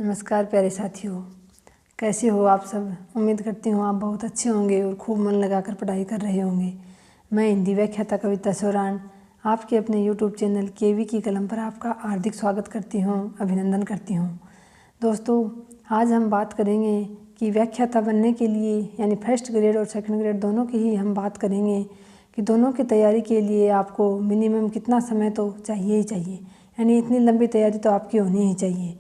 नमस्कार प्यारे साथियों, कैसे हो आप सब। उम्मीद करती हूँ आप बहुत अच्छे होंगे और खूब मन लगाकर पढ़ाई कर रहे होंगे। मैं हिंदी व्याख्याता कविता सोरान आपके अपने YouTube चैनल केवी की कलम पर आपका हार्दिक स्वागत करती हूँ, अभिनंदन करती हूँ। दोस्तों, आज हम बात करेंगे कि व्याख्याता बनने के लिए यानी फर्स्ट ग्रेड और सेकंड ग्रेड दोनों की ही हम बात करेंगे कि दोनों की तैयारी के लिए आपको मिनिमम कितना समय तो चाहिए ही चाहिए, यानी इतनी लंबी तैयारी तो आपकी होनी ही चाहिए।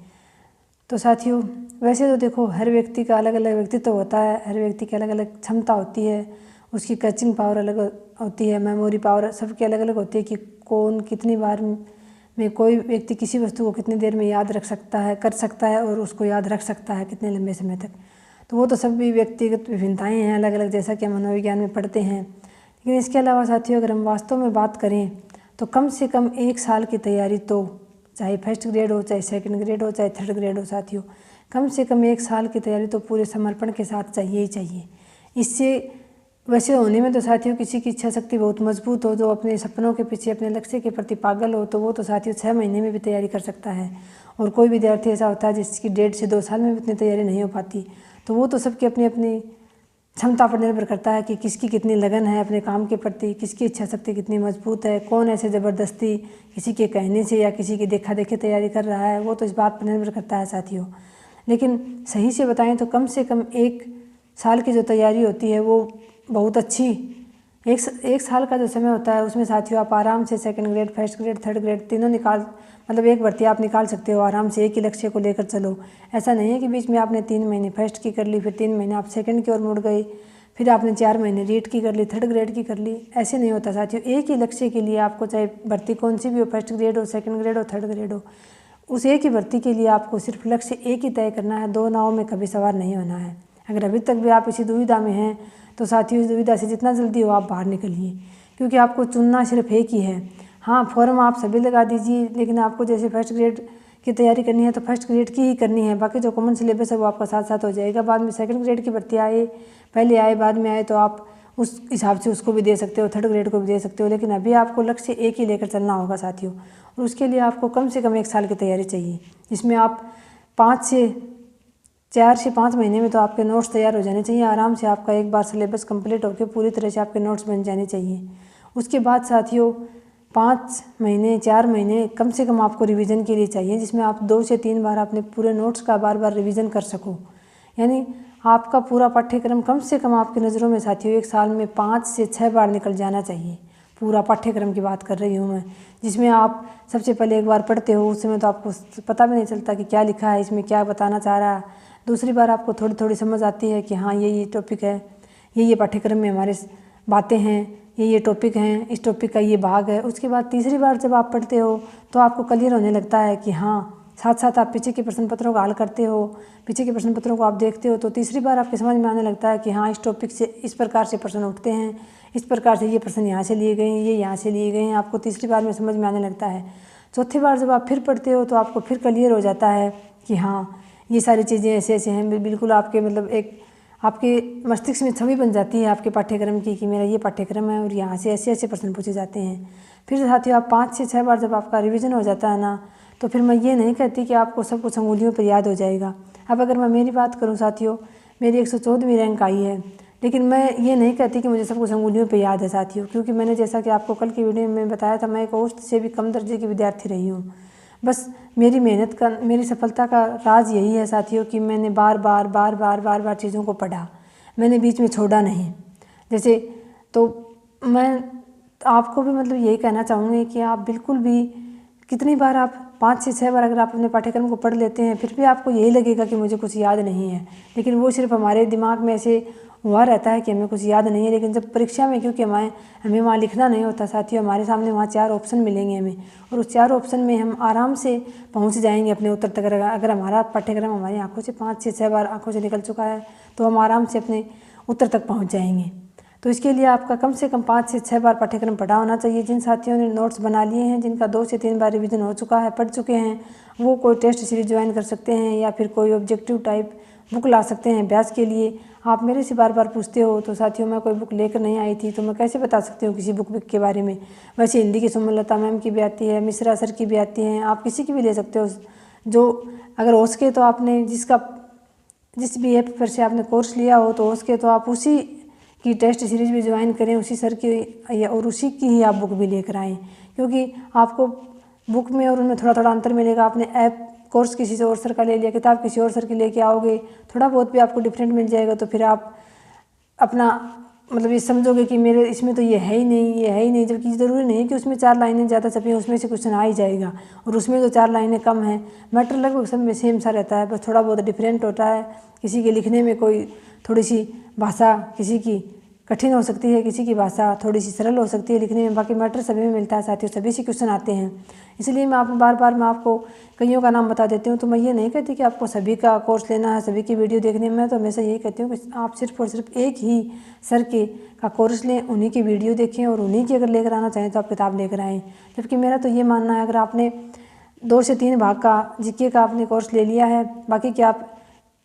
तो साथियों, वैसे तो देखो हर व्यक्ति का अलग अलग व्यक्तित्व होता है, हर व्यक्ति की अलग अलग क्षमता होती है, उसकी कैचिंग पावर अलग होती है, मेमोरी पावर सबकी अलग अलग होती है कि कौन कितनी बार में कोई व्यक्ति किसी वस्तु को कितनी देर में याद रख सकता है, कर सकता है और उसको याद रख सकता है कितने लंबे समय तक। तो वो तो सभी व्यक्तिगत विभिन्नताएँ हैं अलग अलग, जैसा कि हम मनोविज्ञान में पढ़ते हैं। लेकिन इसके अलावा साथियों, अगर हम वास्तव में बात करें तो कम से कम 1 साल की तैयारी तो, चाहे फर्स्ट ग्रेड हो, चाहे सेकंड ग्रेड हो, चाहे थर्ड ग्रेड हो साथियों, कम से कम 1 साल की तैयारी तो पूरे समर्पण के साथ चाहिए ही चाहिए। इससे वैसे होने में तो साथियों किसी की इच्छा शक्ति बहुत मजबूत हो, जो अपने सपनों के पीछे अपने लक्ष्य के प्रति पागल हो, तो वो तो साथियों 6 महीने में भी तैयारी कर सकता है। और कोई विद्यार्थी ऐसा होता है जिसकी 1.5 से 2 साल में भी इतनी तैयारी नहीं हो पाती। तो वो तो सबकी अपनी अपनी क्षमता पर निर्भर करता है कि किसकी कितनी लगन है अपने काम के प्रति, किसकी इच्छा शक्ति कितनी मजबूत है, कौन ऐसे ज़बरदस्ती किसी के कहने से या किसी की देखा देखी तैयारी कर रहा है, वो तो इस बात पर निर्भर करता है साथियों। लेकिन सही से बताएं तो कम से कम 1 साल की जो तैयारी होती है वो बहुत अच्छी, एक साल का जो समय होता है उसमें साथियों आप आराम से second grade, first grade, third grade तीनों मतलब एक भर्ती आप निकाल सकते हो आराम से, एक ही लक्ष्य को लेकर चलो। ऐसा नहीं है कि बीच में आपने 3 महीने फर्स्ट की कर ली, फिर 3 महीने आप सेकंड की ओर मुड़ गए, फिर आपने 4 महीने रीट की कर ली, थर्ड ग्रेड की कर ली। ऐसे नहीं होता साथियों। एक ही लक्ष्य के लिए आपको, चाहे भर्ती कौन सी भी हो, फर्स्ट ग्रेड हो, सेकंड ग्रेड हो, थर्ड ग्रेड हो, उस एक ही भर्ती के लिए आपको सिर्फ लक्ष्य एक ही तय करना है। 2 नावों में कभी सवार नहीं होना है। अगर अभी तक भी आप इसी दुविधा में हैं तो साथियों, इस दुविधा से जितना जल्दी हो आप बाहर निकलिए, क्योंकि आपको चुनना सिर्फ एक ही है। हाँ, फॉर्म आप सभी लगा दीजिए, लेकिन आपको जैसे फर्स्ट ग्रेड की तैयारी करनी है तो फर्स्ट ग्रेड की ही करनी है। बाकी जो कॉमन सिलेबस है वो आपका साथ साथ हो जाएगा। बाद में सेकंड ग्रेड की भर्ती आए, पहले आए बाद में आए, तो आप उस हिसाब से उसको भी दे सकते हो, थर्ड ग्रेड को भी दे सकते हो। लेकिन अभी आपको लक्ष्य एक ही लेकर चलना होगा साथियों। और उसके लिए आपको कम से कम 1 साल की तैयारी चाहिए, जिसमें आप 4 से 5 महीने में तो आपके नोट्स तैयार हो जाने चाहिए। आराम से आपका एक बार सिलेबस कंप्लीट होकर पूरी तरह से आपके नोट्स बन जाने चाहिए। उसके बाद साथियों 5 महीने, 4 महीने कम से कम आपको रिवीजन के लिए चाहिए, जिसमें आप 2 से 3 बार अपने पूरे नोट्स का बार बार रिवीजन कर सको। यानी आपका पूरा पाठ्यक्रम कम से कम आपकी नज़रों में साथियों 1 साल में 5 से 6 बार निकल जाना चाहिए। पूरा पाठ्यक्रम की बात कर रही हूँ मैं, जिसमें आप सबसे पहले एक बार पढ़ते हो, उस समय तो आपको पता भी नहीं चलता कि क्या लिखा है, इसमें क्या बताना चाह रहा है। दूसरी बार आपको थोड़ी थोड़ी समझ आती है कि हाँ ये टॉपिक है, ये पाठ्यक्रम में हमारे बातें हैं, ये टॉपिक हैं, इस टॉपिक का ये भाग है। उसके बाद तीसरी बार जब आप पढ़ते हो तो आपको क्लियर होने लगता है कि हाँ, साथ साथ आप पीछे के प्रश्न पत्रों का हल करते हो, पीछे के प्रश्न पत्रों को आप देखते हो, तो तीसरी बार आपके समझ में आने लगता है कि हाँ, इस टॉपिक से इस प्रकार से प्रश्न उठते हैं, इस प्रकार से ये प्रश्न यहाँ से लिए गए हैं, ये यहाँ से लिए गए हैं। आपको तीसरी बार में समझ में आने लगता है। चौथी बार जब आप फिर पढ़ते हो तो आपको फिर क्लियर हो जाता है कि हाँ, ये सारी चीज़ें ऐसे ऐसे हैं। बिल्कुल आपके मतलब एक आपके मस्तिष्क में छवि बन जाती है आपके पाठ्यक्रम की कि मेरा ये पाठ्यक्रम है और यहाँ से ऐसे ऐसे प्रश्न पूछे जाते हैं। फिर साथियों आप 5 से 6 बार जब आपका रिवीजन हो जाता है ना, तो फिर मैं ये नहीं कहती कि आपको सब कुछ अंगुलियों पर याद हो जाएगा। अब अगर मैं मेरी बात करूँ साथियों, मेरी 114वीं रैंक आई है, लेकिन मैं ये नहीं कहती कि मुझे सब कुछ अंगुलियों पे याद है साथियों, क्योंकि मैंने जैसा कि आपको कल की वीडियो में बताया था, मैं एक औसत से भी कम दर्जे की विद्यार्थी रही हूँ। बस मेरी मेहनत का, मेरी सफलता का राज यही है साथियों कि मैंने बार बार चीज़ों को पढ़ा, मैंने बीच में छोड़ा नहीं। जैसे तो मैं आपको भी मतलब यही कहना चाहूँगी कि आप बिल्कुल भी, कितनी बार आप 5 से 6 बार अगर आप अपने पाठ्यक्रम को पढ़ लेते हैं, फिर भी आपको यही लगेगा कि मुझे कुछ याद नहीं है। लेकिन वो सिर्फ हमारे दिमाग में ऐसे हुआ रहता है कि हमें कुछ याद नहीं है। लेकिन जब परीक्षा में, क्योंकि हमें वहाँ लिखना नहीं होता साथियों, हमारे सामने वहाँ 4 ऑप्शन मिलेंगे हमें, और उस 4 ऑप्शन में हम आराम से पहुँच जाएंगे अपने उत्तर तक। अगर हमारा पाठ्यक्रम हमारी आँखों से 5 से 6 बार आँखों से निकल चुका है तो हम आराम से अपने उत्तर तक पहुँच जाएंगे। तो इसके लिए आपका कम से कम 5 से 6 बार पाठ्यक्रम पढ़ा होना चाहिए। जिन साथियों ने नोट्स बना लिए हैं, जिनका 2 से 3 बार रिवीजन हो चुका है, पढ़ चुके हैं, वो कोई टेस्ट सीरीज ज्वाइन कर सकते हैं या फिर कोई ऑब्जेक्टिव टाइप बुक ला सकते हैं अभ्यास के लिए। आप मेरे से बार बार पूछते हो, तो साथियों मैं कोई बुक लेकर नहीं आई थी तो मैं कैसे बता सकती हूँ किसी बुक के बारे में। वैसे हिंदी की सुमन लता मैम की भी आती है, मिश्रा सर की भी आती हैं, आप किसी की भी ले सकते हो जो अगर हो सके तो आपने जिस भी ऐप पर से आपने कोर्स लिया हो तो हो सके तो आप उसी की टेस्ट सीरीज़ भी ज्वाइन करें, उसी सर की और उसी की ही आप बुक भी लेकर आएँ, क्योंकि आपको बुक में और उनमें थोड़ा थोड़ा अंतर मिलेगा। आपने ऐप कोर्स किसी से और सर का ले लिया, किताब किसी और सर की लेके आओगे, थोड़ा बहुत भी आपको डिफरेंट मिल जाएगा, तो फिर आप अपना मतलब ये समझोगे कि मेरे इसमें तो ये है ही नहीं, ये है ही नहीं, जबकि ज़रूरी नहीं है कि उसमें 4 लाइनें ज़्यादा छपी हैं उसमें से क्वेश्चन आ ही जाएगा, और उसमें तो 4 लाइनें कम हैं। मैटर लगभग सब में सेम सा रहता है, बस थोड़ा बहुत डिफरेंट होता है। किसी के लिखने में कोई थोड़ी सी भाषा किसी की कठिन हो सकती है, किसी की भाषा थोड़ी सी सरल हो सकती है लिखने में, बाकी मैटर सभी में मिलता है साथियों, सभी से क्वेश्चन आते हैं। इसलिए मैं बार बार मैं आपको कईयों का नाम बता देती हूँ। तो मैं ये नहीं कहती कि आपको सभी का कोर्स लेना है, सभी की वीडियो देखने में, तो हमेशा यही कहती हूँ कि आप सिर्फ और सिर्फ एक ही सर का कोर्स लें, उन्हीं की वीडियो देखें और उन्हीं की अगर लेकर आना चाहें तो आप किताब लेकर आएँ। जबकि मेरा तो ये मानना है, अगर आपने 2 से 3 भाग का जीके का आपने कोर्स ले लिया है, बाकी के आप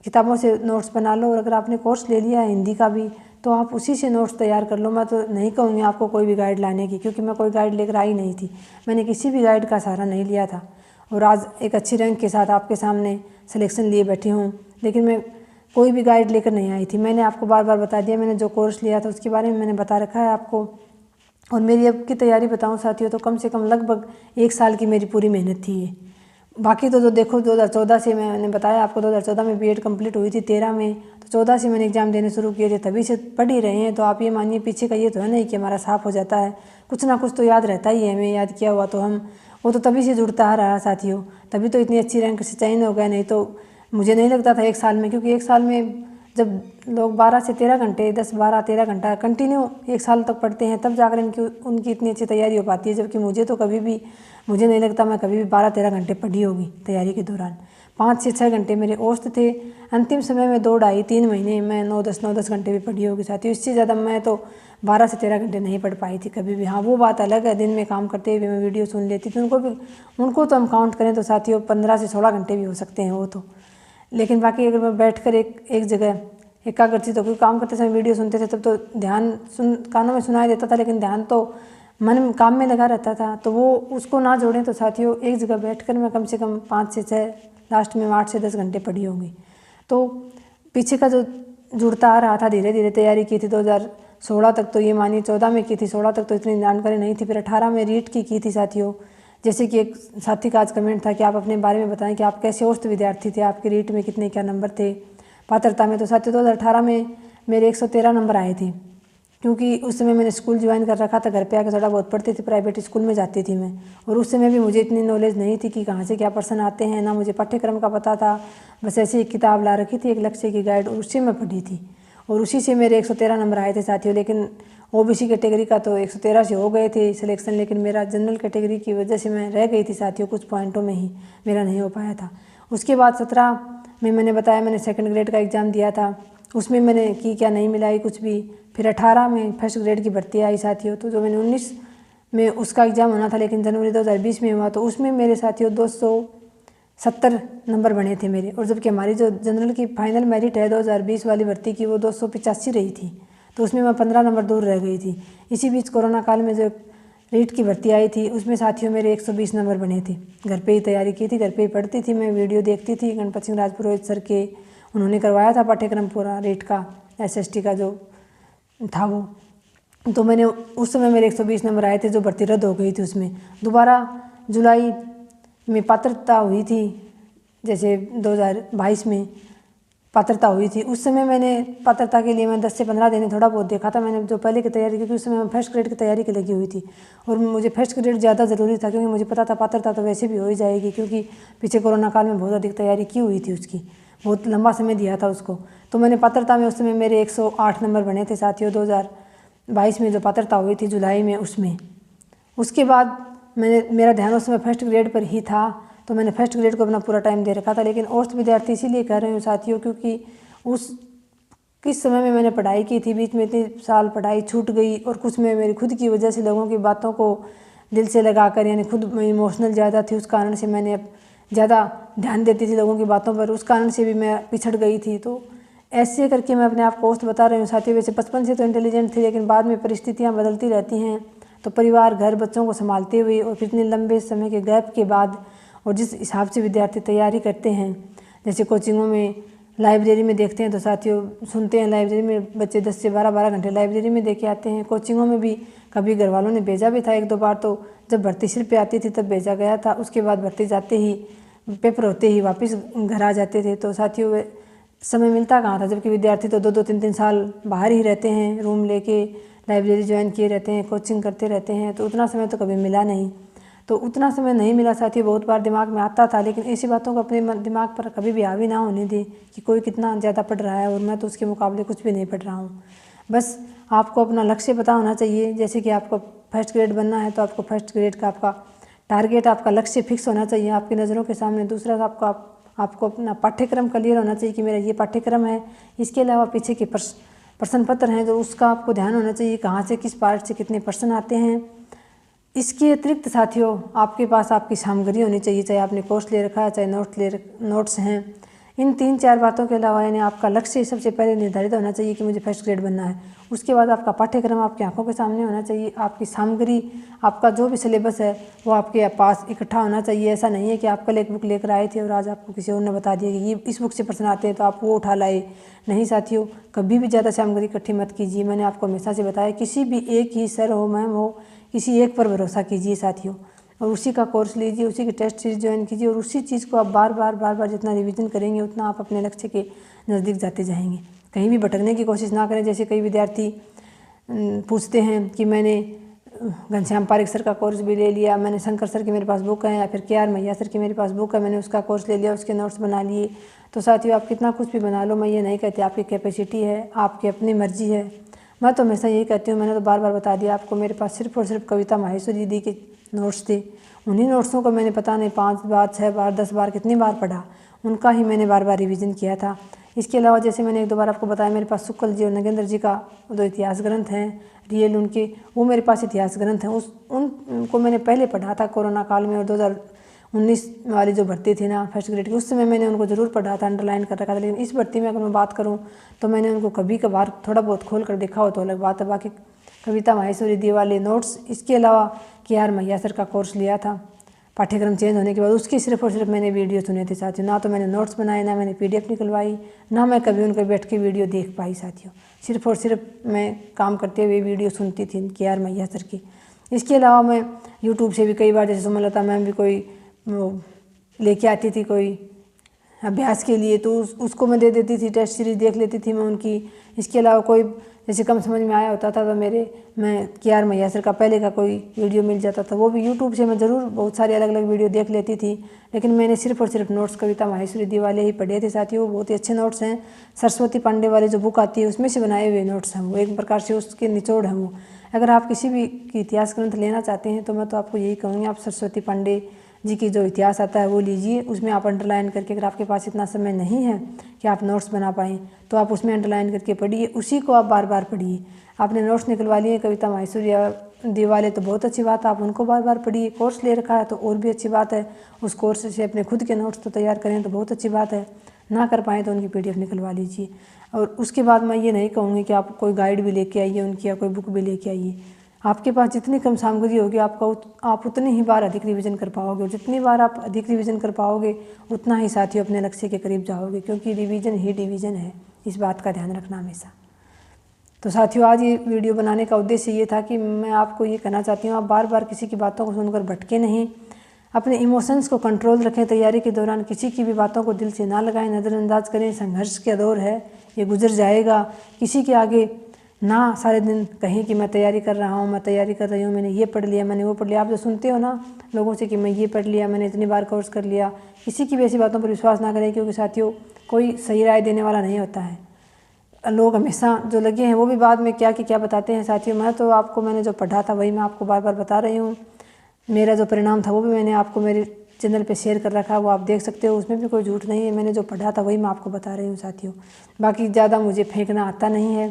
किताबों से नोट्स बना लो, और अगर आपने कोर्स ले लिया है हिंदी का भी तो आप उसी से नोट्स तैयार कर लो। मैं तो नहीं कहूँगी आपको कोई भी गाइड लाने की, क्योंकि मैं कोई गाइड लेकर आई नहीं थी, मैंने किसी भी गाइड का सहारा नहीं लिया था, और आज एक अच्छी रैंक के साथ आपके सामने सिलेक्शन लिए बैठी हूँ। लेकिन मैं कोई भी गाइड लेकर नहीं आई थी, मैंने आपको बार बार बता दिया, मैंने जो कोर्स लिया था उसके बारे में मैंने बता रखा है आपको। और मेरी अब की तैयारी बताऊँ साथियों, तो कम से कम लगभग 1 साल की मेरी पूरी मेहनत थी ये। बाकी तो देखो 2014 से मैंने बताया आपको, 2014 में बीएड कंप्लीट हुई थी, 13 में, तो 14 से मैंने एग्ज़ाम देने शुरू किए थे, तभी से पढ़ ही रहे हैं। तो आप ये मानिए पीछे का ये तो है नहीं कि हमारा साफ हो जाता है, कुछ ना कुछ तो याद रहता ही है, हमें याद किया हुआ तो हम वो तो तभी से जुड़ता आ रहा साथियों, तभी तो इतनी अच्छी रैंक से चयन हो गया। नहीं तो मुझे नहीं लगता था 1 साल में, क्योंकि 1 साल में जब लोग 12 से 13 घंटे 10 12 13 घंटा कंटिन्यू 1 साल तक पढ़ते हैं, तब जाकर उनकी इतनी अच्छी तैयारी हो पाती है। जबकि मुझे नहीं लगता मैं कभी भी 12-13 घंटे पढ़ी होगी तैयारी के दौरान। 5 से 6 घंटे मेरे औसत थे, अंतिम समय में 2 ढाई 3 महीने मैं 9-10 घंटे भी पढ़ी होगी साथियों। इससे ज़्यादा मैं तो 12 से 13 घंटे नहीं पढ़ पाई थी कभी भी। हाँ, वो बात अलग है, दिन में काम करते हुए मैं वीडियो सुन लेती थी, उनको तो हम काउंट करें तो साथियों 15 से 16 घंटे भी हो सकते हैं वो तो। लेकिन बाकी अगर मैं बैठ कर एक जगह एकाग्रचित होकर काम करते समय वीडियो सुनते थे, तब तो ध्यान कानों में सुनाई देता था, लेकिन ध्यान तो मन काम में लगा रहता था। तो वो उसको ना जोड़ें तो साथियों एक जगह बैठकर मैं कम से कम 5 से 6 लास्ट में 8 से 10 घंटे पढ़ी होंगी। तो पीछे का जो जुड़ता आ रहा था, धीरे धीरे तैयारी की थी 2016 तक, तो ये मानिए 14 में की थी, 16 तक तो इतनी जानकारी नहीं थी। फिर 18 में रीट की थी साथियों। जैसे कि एक साथी का आज कमेंट था कि आप अपने बारे में बताएं कि आप कैसे औसत विद्यार्थी थे, आपके रीट में कितने क्या नंबर थे पात्रता में। तो साथियों 2018 में मेरे 113 नंबर आए थे, क्योंकि उस समय मैंने स्कूल ज्वाइन कर रखा था, घर पे आकर थोड़ा बहुत पढ़ती थी, प्राइवेट स्कूल में जाती थी मैं। और उस समय भी मुझे इतनी नॉलेज नहीं थी कि कहाँ से क्या प्रश्न आते हैं, ना मुझे पाठ्यक्रम का पता था। बस ऐसी एक किताब ला रखी थी, एक लक्ष्य की गाइड, और उससे मैं पढ़ी थी, और उसी से मेरे 113 नंबर आए थे साथियों। लेकिन ओबीसी कैटेगरी का तो 113 से हो गए थे सिलेक्शन, लेकिन मेरा जनरल कैटेगरी की वजह से मैं रह गई थी साथियों, कुछ पॉइंटों में ही मेरा नहीं हो पाया था। उसके बाद 17 में मैंने बताया मैंने 2nd ग्रेड का एग्ज़ाम दिया था, उसमें मैंने की क्या नहीं मिलाई कुछ भी। फिर 18 में 1st ग्रेड की भर्ती आई साथियों। तो जो मैंने 19 में उसका एग्ज़ाम होना था, लेकिन जनवरी 2020 में हुआ, तो उसमें मेरे साथियों 270 नंबर बने थे मेरे। और जबकि हमारी जो जनरल की फाइनल मेरिट है 2020 वाली भर्ती की, वो 285 रही थी, तो उसमें मैं 15 नंबर दूर रह गई थी। इसी बीच कोरोना काल में जो रीट की भर्ती आई थी, उसमें साथियों मेरे 120 नंबर बने थे। घर पे ही तैयारी की थी, घर पे ही पढ़ती थी मैं, वीडियो देखती थी गणपत सिंह राजपुरोहित सर के, उन्होंने करवाया था पाठ्यक्रम पूरा रीट का, SST का जो था वो। तो मैंने उस समय मेरे 120 नंबर आए थे, जो भर्ती रद्द हो गई थी। उसमें दोबारा जुलाई में पात्रता हुई थी, जैसे 2022 में पात्रता हुई थी। उस समय मैंने पात्रता के लिए मैं 10 से 15 दिन थोड़ा बहुत देखा था मैंने, जो पहले की तैयारी, क्योंकि उस समय मैं 1st ग्रेड की तैयारी के लगी हुई थी, और मुझे 1st ग्रेड ज़्यादा ज़रूरी था, क्योंकि मुझे पता था पात्रता तो वैसे भी हो ही जाएगी, क्योंकि पीछे कोरोना काल में बहुत अधिक तैयारी की हुई थी उसकी, बहुत लंबा समय दिया था उसको। तो मैंने पात्रता में उस समय मेरे 108 नंबर बने थे साथियों, 2022 में जो पात्रता हुई थी जुलाई में, उसमें। उसके बाद मेरा ध्यान उस समय 1st ग्रेड पर ही था, तो मैंने 1st ग्रेड को अपना पूरा टाइम दे रखा था। लेकिन औसत विद्यार्थी इसीलिए कह रही हूँ साथियों, क्योंकि किस समय में मैंने पढ़ाई की थी, बीच में इतने साल पढ़ाई छूट गई, और कुछ में मेरी खुद की वजह से लोगों की बातों को दिल से लगाकर, यानी खुद में इमोशनल ज़्यादा थी, उस कारण से मैंने ज़्यादा ध्यान देती थी लोगों की बातों पर, उस कारण से भी मैं पिछड़ गई थी। तो ऐसे करके मैं अपने आप को औसत बता रही हूँ साथियों। वैसे बचपन से तो इंटेलिजेंट थी, लेकिन बाद में परिस्थितियाँ बदलती रहती हैं, तो परिवार घर बच्चों को संभालते हुए और फिर इतने लंबे समय के गैप के बाद और जिस हिसाब से विद्यार्थी तैयारी करते हैं, जैसे कोचिंगों में, लाइब्रेरी में देखते हैं तो साथियों सुनते हैं लाइब्रेरी में बच्चे 10 से 12 घंटे लाइब्रेरी में दे के आते हैं। कोचिंगों में भी कभी घर वालों ने भेजा भी था 1-2 बार, तो जब भर्ती सिर पे आती थी तब भेजा गया था। उसके बाद भर्ती जाते ही, पेपर होते ही वापस घर आ जाते थे। तो साथियों समय मिलता कहाँ था, जबकि विद्यार्थी तो 2-2 3-3 साल बाहर ही रहते हैं, रूम लेके लाइब्रेरी ज्वाइन किए रहते हैं, कोचिंग करते रहते हैं, तो उतना समय तो कभी मिला नहीं। तो उतना समय नहीं मिला साथियों, बहुत बार दिमाग में आता था, लेकिन ऐसी बातों को अपने दिमाग पर कभी भी हावी ना होने दी कि कोई कितना ज़्यादा पढ़ रहा है और मैं तो उसके मुकाबले कुछ भी नहीं पढ़ रहा हूँ। बस आपको अपना लक्ष्य पता होना चाहिए। जैसे कि आपको फर्स्ट ग्रेड बनना है तो आपको फर्स्ट ग्रेड का आपका टारगेट, आपका लक्ष्य फिक्स होना चाहिए आपकी नज़रों के सामने। दूसरा आपको अपना पाठ्यक्रम क्लियर होना चाहिए कि मेरा ये पाठ्यक्रम है। इसके अलावा पीछे के प्रश्न पत्र हैं जो उसका आपको ध्यान होना चाहिए, कहाँ से किस पार्ट से कितने प्रश्न आते हैं। इसके अतिरिक्त साथियों आपके पास आपकी सामग्री होनी चाहिए, चाहे आपने कोर्स ले रखा है, चाहे नोट्स हैं। इन 3-4 बातों के अलावा यानी आपका लक्ष्य सबसे पहले निर्धारित होना चाहिए कि मुझे फर्स्ट ग्रेड बनना है। उसके बाद आपका पाठ्यक्रम आपकी आंखों के सामने होना चाहिए, आपकी सामग्री, आपका जो भी सिलेबस है वो आपके पास इकट्ठा होना चाहिए। ऐसा नहीं है कि आप कल एक बुक लेकर आए थे और आज आपको किसी और ने बता दिया कि ये इस बुक से प्रश्न आते हैं तो आप वो उठा लाए। नहीं साथियों, कभी भी ज़्यादा सामग्री इकट्ठी मत कीजिए। मैंने आपको हमेशा से बताया, किसी भी एक ही सर हो, मैम हो, किसी एक पर भरोसा कीजिए साथियों, और उसी का कोर्स लीजिए, उसी की टेस्ट सीरीज ज्वाइन कीजिए, और उसी चीज़ को आप बार बार जितना रिवीजन करेंगे उतना आप अपने लक्ष्य के नज़दीक जाते जाएंगे। कहीं भी भटकने की कोशिश ना करें। जैसे कई विद्यार्थी पूछते हैं कि मैंने घनश्याम पारिक सर का कोर्स भी ले लिया, मैंने शंकर सर की मेरे पास बुक है, या फिर KR मैया सर की मेरे पास बुक है, मैंने उसका कोर्स ले लिया, उसके नोट्स बना लिए। तो साथियों आप कितना कुछ भी बना लो, मैं ये नहीं कहती, आपकी कैपेसिटी है, आपकी अपनी मर्जी है। मैं तो हमेशा यही कहती हूँ, मैंने तो बार बता दिया आपको, मेरे पास सिर्फ और सिर्फ कविता माहेश्वरी दीदी के नोट्स थे। उन्हीं नोट्सों को मैंने पता नहीं 5 बार, 6 बार, 10 बार, कितनी बार पढ़ा, उनका ही मैंने बार रिवीजन किया था। इसके अलावा जैसे मैंने 1-2 बार आपको बताया, मेरे पास शुक्ल जी और नगेंद्र जी का जो इतिहास ग्रंथ हैं रियल, उनके वो मेरे पास इतिहास ग्रंथ हैं। उनको मैंने पहले पढ़ा था कोरोना काल में, और 2019 वाली जो भर्ती थी ना फर्स्ट ग्रेड की, उस समय मैंने उनको ज़रूर पढ़ा था, अंडरलाइन कर रखा था। लेकिन इस भर्ती में अगर मैं बात करूँ तो मैंने उनको कभी कभार थोड़ा बहुत खोल कर देखा हो तो अलग बात है। बाकी कविता माहेश्वरी दी वाले नोट्स, इसके अलावा KR मैया सर का कोर्स लिया था पाठ्यक्रम चेंज होने के बाद, उसकी सिर्फ और सिर्फ मैंने वीडियो सुने थे साथियों। ना तो मैंने नोट्स बनाए, ना मैंने PDF निकलवाई, ना मैं कभी उनके बैठ के वीडियो देख पाई साथियों। सिर्फ और सिर्फ मैं काम करते हुए वीडियो सुनती थी KR मैया सर की। इसके अलावा मैं यूट्यूब से भी कई बार, जैसे सुमलता मैम भी कोई लेके आती थी कोई अभ्यास के लिए, तो उसको मैं दे देती थी, टेस्ट सीरीज देख लेती थी मैं उनकी। इसके अलावा कोई जैसे कम समझ में आया होता था तो मैं KR मैया सर का पहले का कोई वीडियो मिल जाता था, वो भी यूट्यूब से मैं ज़रूर बहुत सारे अलग अलग वीडियो देख लेती थी। लेकिन मैंने सिर्फ और सिर्फ नोट्स कविता माहेश्वरी दी वाले ही पढ़े थे साथियों। वो बहुत ही अच्छे नोट्स हैं। सरस्वती पांडे वाली जो बुक आती है उसमें से बनाए हुए नोट्स हैं वो, एक प्रकार से उसके निचोड़ हैं वो। अगर आप किसी भी इतिहास ग्रंथ लेना चाहते हैं तो मैं तो आपको यही कहूँगी, आप सरस्वती पांडे जी की जो इतिहास आता है वो लीजिए। उसमें आप अंडरलाइन करके, अगर आपके पास इतना समय नहीं है कि आप नोट्स बना पाएँ तो आप उसमें अंडरलाइन करके पढ़िए, उसी को आप बार पढ़िए। आपने नोट्स निकलवा लिए कविता माहेश्वरी दी वाले तो बहुत अच्छी बात है, आप उनको बार पढ़िए। कोर्स ले रखा है तो और भी अच्छी बात है, उस कोर्स से अपने खुद के नोट्स तो तैयार करें तो बहुत अच्छी बात है। ना कर पाएँ तो उनकी PDF निकलवा लीजिए। और उसके बाद मैं ये नहीं कहूँगी कि आप कोई गाइड भी लेके आइए उनकी, या कोई बुक भी लेके आइए। आपके पास जितनी कम सामग्री होगी आप उतनी ही बार अधिक रिवीजन कर पाओगे, और जितनी बार आप अधिक रिवीजन कर पाओगे उतना ही साथियों अपने लक्ष्य के करीब जाओगे, क्योंकि रिवीजन ही डिवीजन है। इस बात का ध्यान रखना हमेशा। तो साथियों आज ये वीडियो बनाने का उद्देश्य ये था कि मैं आपको ये कहना चाहती हूँ, आप बार किसी की बातों को सुनकर भटके नहीं, अपने इमोशंस को कंट्रोल रखें। तैयारी के दौरान किसी की भी बातों को दिल से ना लगाएं, नज़रअंदाज करें। संघर्ष का दौर है, ये गुजर जाएगा। किसी के आगे ना सारे दिन कहीं कि मैं तैयारी कर रहा हूँ, मैं तैयारी कर रही हूँ, मैंने ये पढ़ लिया, मैंने वो पढ़ लिया। आप जो सुनते हो ना लोगों से कि मैं ये पढ़ लिया, मैंने इतनी बार कोर्स कर लिया, किसी की भी ऐसी बातों पर विश्वास ना करें, क्योंकि साथियों कोई सही राय देने वाला नहीं होता है। लोग हमेशा जो लगे हैं वो भी बाद में क्या बताते हैं साथियों। मैं तो आपको मैंने जो पढ़ा था वही मैं आपको बार बता रही हूँ। मेरा जो परिणाम था वो भी मैंने आपको मेरे चैनल पे शेयर कर रखा है, वो आप देख सकते हो, उसमें भी कोई झूठ नहीं है। मैंने जो पढ़ा था वही मैं आपको बता रही हूँ साथियों। बाकी ज़्यादा मुझे फेंकना आता नहीं है,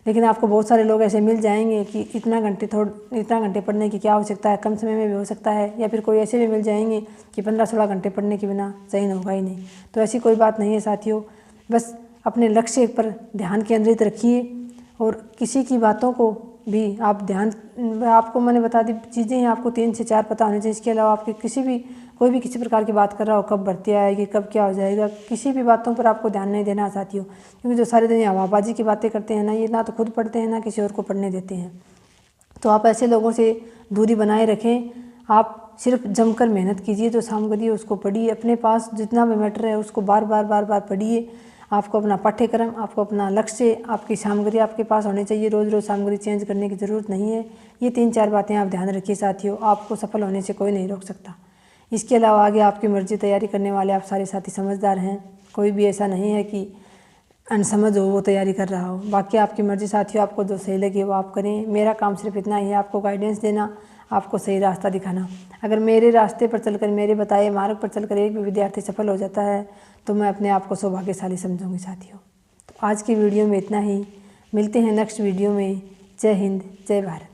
लेकिन आपको बहुत सारे लोग ऐसे मिल जाएंगे कि इतना घंटे पढ़ने की क्या आवश्यकता है, कम समय में भी हो सकता है। या फिर कोई ऐसे भी मिल जाएंगे कि 15-16 घंटे पढ़ने के बिना सही होगा ही नहीं। तो ऐसी कोई बात नहीं है साथियों। बस अपने लक्ष्य पर ध्यान केंद्रित रखिए, और किसी की बातों को भी आप आपको मैंने बता दी चीज़ें हैं, आपको 3 से 4 पता होनी चाहिए। इसके अलावा आपकी किसी भी कोई भी किसी प्रकार की बात कर रहा हो, कब भर्ती आएगी, कब क्या हो जाएगा, किसी भी बातों पर आपको ध्यान नहीं देना साथियों। क्योंकि जो सारे दिन हवाबाजी की बातें करते हैं ना, ये ना तो खुद पढ़ते हैं ना किसी और को पढ़ने देते हैं। तो आप ऐसे लोगों से दूरी बनाए रखें। आप सिर्फ जमकर मेहनत कीजिए, जो सामग्री है उसको पढ़िए, अपने पास जितना भी मैटर है उसको बार बार पढ़िए। आपको अपना पाठ्यक्रम, आपको अपना लक्ष्य, आपकी सामग्री आपके पास होनी चाहिए। रोज़ रोज़ सामग्री चेंज करने की ज़रूरत नहीं है। ये 3-4 बातें आप ध्यान रखिए साथियों, आपको सफल होने से कोई नहीं रोक सकता। इसके अलावा आगे आपकी मर्जी, तैयारी करने वाले आप सारे साथी समझदार हैं। कोई भी ऐसा नहीं है कि अनसमझ हो वो तैयारी कर रहा हो। बाकी आपकी मर्जी साथियों, आपको जो सही लगे वो आप करें। मेरा काम सिर्फ इतना ही है, आपको गाइडेंस देना, आपको सही रास्ता दिखाना। अगर मेरे रास्ते पर चलकर, मेरे बताए मार्ग पर चलकर एक भी विद्यार्थी सफल हो जाता है तो मैं अपने आप को सौभाग्यशाली समझूंगी साथियों। तो आज की वीडियो में इतना ही, मिलते हैं नेक्स्ट वीडियो में। जय हिंद, जय भारत।